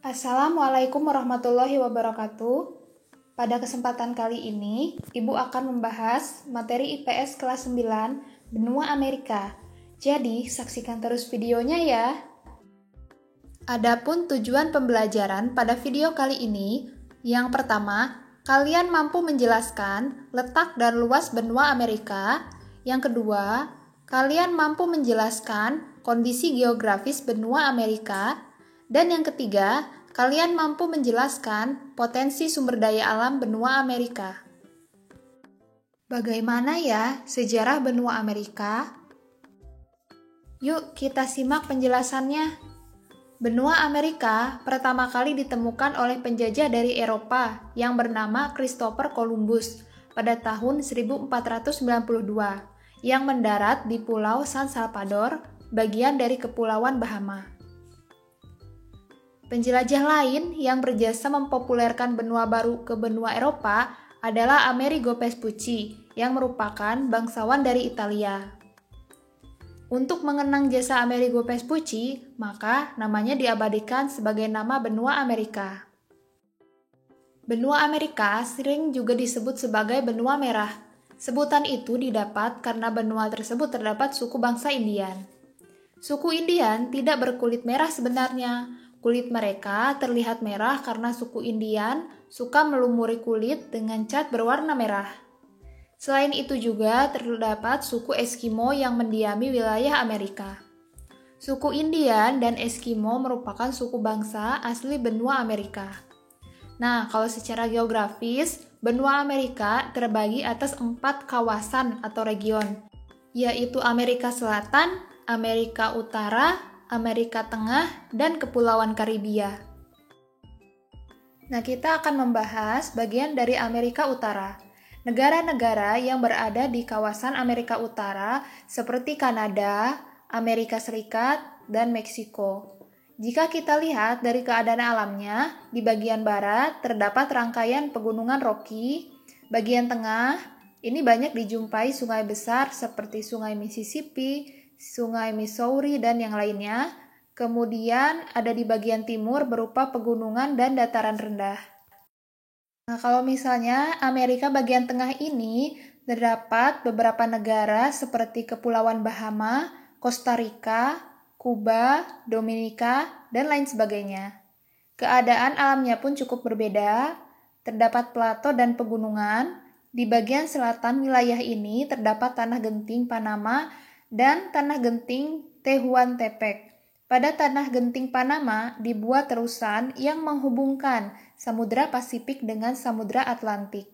Assalamualaikum warahmatullahi wabarakatuh. Pada kesempatan kali ini, Ibu akan membahas materi IPS kelas 9, Benua Amerika. Jadi, saksikan terus videonya ya. Adapun tujuan pembelajaran pada video kali ini, yang pertama, kalian mampu menjelaskan letak dan luas benua Amerika. Yang kedua, kalian mampu menjelaskan kondisi geografis benua Amerika. Dan yang ketiga, kalian mampu menjelaskan potensi sumber daya alam benua Amerika. Bagaimana ya sejarah benua Amerika? Yuk kita simak penjelasannya. Benua Amerika pertama kali ditemukan oleh penjajah dari Eropa yang bernama Christopher Columbus pada tahun 1492 yang mendarat di Pulau San Salvador, bagian dari Kepulauan Bahama. Penjelajah lain yang berjasa mempopulerkan benua baru ke benua Eropa adalah Amerigo Vespucci yang merupakan bangsawan dari Italia. Untuk mengenang jasa Amerigo Vespucci, maka namanya diabadikan sebagai nama benua Amerika. Benua Amerika sering juga disebut sebagai benua merah. Sebutan itu didapat karena benua tersebut terdapat suku bangsa Indian. Suku Indian tidak berkulit merah sebenarnya. Kulit mereka terlihat merah karena suku Indian suka melumuri kulit dengan cat berwarna merah. Selain itu juga terdapat suku Eskimo yang mendiami wilayah Amerika. Suku Indian dan Eskimo merupakan suku bangsa asli benua Amerika. Nah, kalau secara geografis, benua Amerika terbagi atas 4 kawasan atau region, yaitu Amerika Selatan, Amerika Utara, Amerika Tengah, dan Kepulauan Karibia. Nah, kita akan membahas bagian dari Amerika Utara. Negara-negara yang berada di kawasan Amerika Utara seperti Kanada, Amerika Serikat, dan Meksiko. Jika kita lihat dari keadaan alamnya, di bagian barat terdapat rangkaian pegunungan Rocky, bagian tengah ini banyak dijumpai sungai besar seperti Sungai Mississippi, Sungai Missouri, dan yang lainnya. Kemudian ada di bagian timur berupa pegunungan dan dataran rendah. Nah, kalau misalnya Amerika bagian tengah ini terdapat beberapa negara seperti Kepulauan Bahama, Costa Rica, Kuba, Dominika, dan lain sebagainya. Keadaan alamnya pun cukup berbeda. Terdapat plato dan pegunungan. Di bagian selatan wilayah ini terdapat tanah genting Panama dan tanah genting Tehuantepec. Pada tanah genting Panama dibuat terusan yang menghubungkan Samudra Pasifik dengan Samudra Atlantik.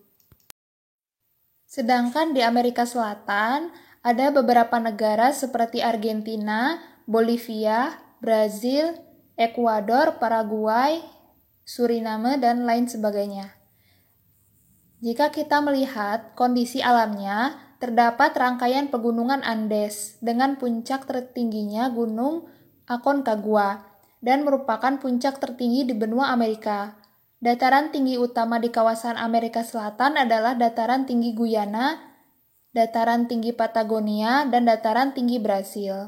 Sedangkan di Amerika Selatan ada beberapa negara seperti Argentina, Bolivia, Brazil, Ekuador, Paraguay, Suriname, dan lain sebagainya. Jika kita melihat kondisi alamnya, terdapat rangkaian pegunungan Andes dengan puncak tertingginya Gunung Aconcagua dan merupakan puncak tertinggi di benua Amerika. Dataran tinggi utama di kawasan Amerika Selatan adalah dataran tinggi Guyana, dataran tinggi Patagonia, dan dataran tinggi Brasil.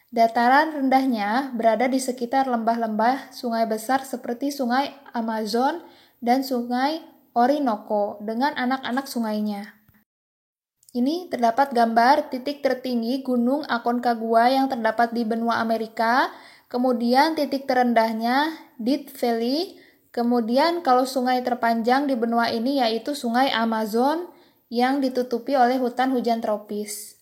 Dataran rendahnya berada di sekitar lembah-lembah sungai besar seperti Sungai Amazon dan Sungai Orinoco dengan anak-anak sungainya. Ini terdapat gambar titik tertinggi Gunung Aconcagua yang terdapat di benua Amerika, kemudian titik terendahnya Death Valley, kemudian kalau sungai terpanjang di benua ini yaitu Sungai Amazon yang ditutupi oleh hutan hujan tropis.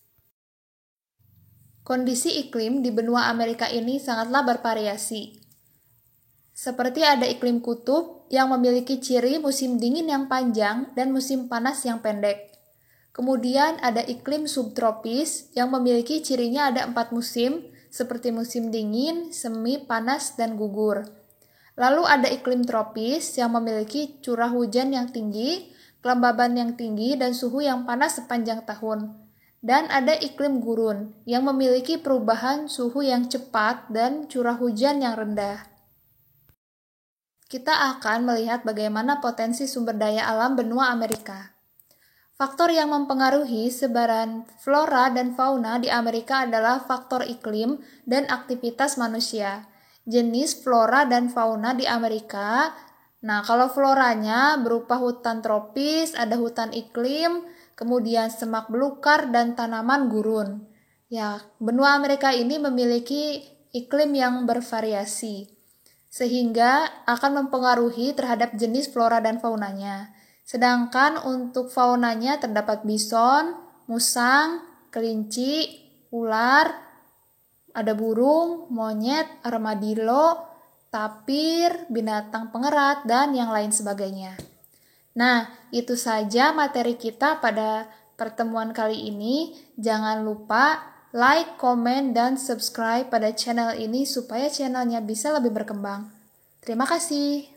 Kondisi iklim di benua Amerika ini sangatlah bervariasi. Seperti ada iklim kutub yang memiliki ciri musim dingin yang panjang dan musim panas yang pendek. Kemudian ada iklim subtropis yang memiliki cirinya ada 4 musim, seperti musim dingin, semi, panas, dan gugur. Lalu ada iklim tropis yang memiliki curah hujan yang tinggi, kelembaban yang tinggi, dan suhu yang panas sepanjang tahun. Dan ada iklim gurun yang memiliki perubahan suhu yang cepat dan curah hujan yang rendah. Kita akan melihat bagaimana potensi sumber daya alam benua Amerika. Faktor yang mempengaruhi sebaran flora dan fauna di Amerika adalah faktor iklim dan aktivitas manusia. jenis flora dan fauna di Amerika. Nah, kalau floranya berupa hutan tropis, ada hutan iklim, kemudian semak belukar dan tanaman gurun. Ya, benua Amerika ini memiliki iklim yang bervariasi, sehingga akan mempengaruhi terhadap jenis flora dan faunanya. Sedangkan untuk faunanya terdapat bison, musang, kelinci, ular, ada burung, monyet, armadillo, tapir, binatang pengerat, dan yang lain sebagainya. Nah, itu saja materi kita pada pertemuan kali ini. Jangan lupa like, komen, dan subscribe pada channel ini supaya channelnya bisa lebih berkembang. Terima kasih.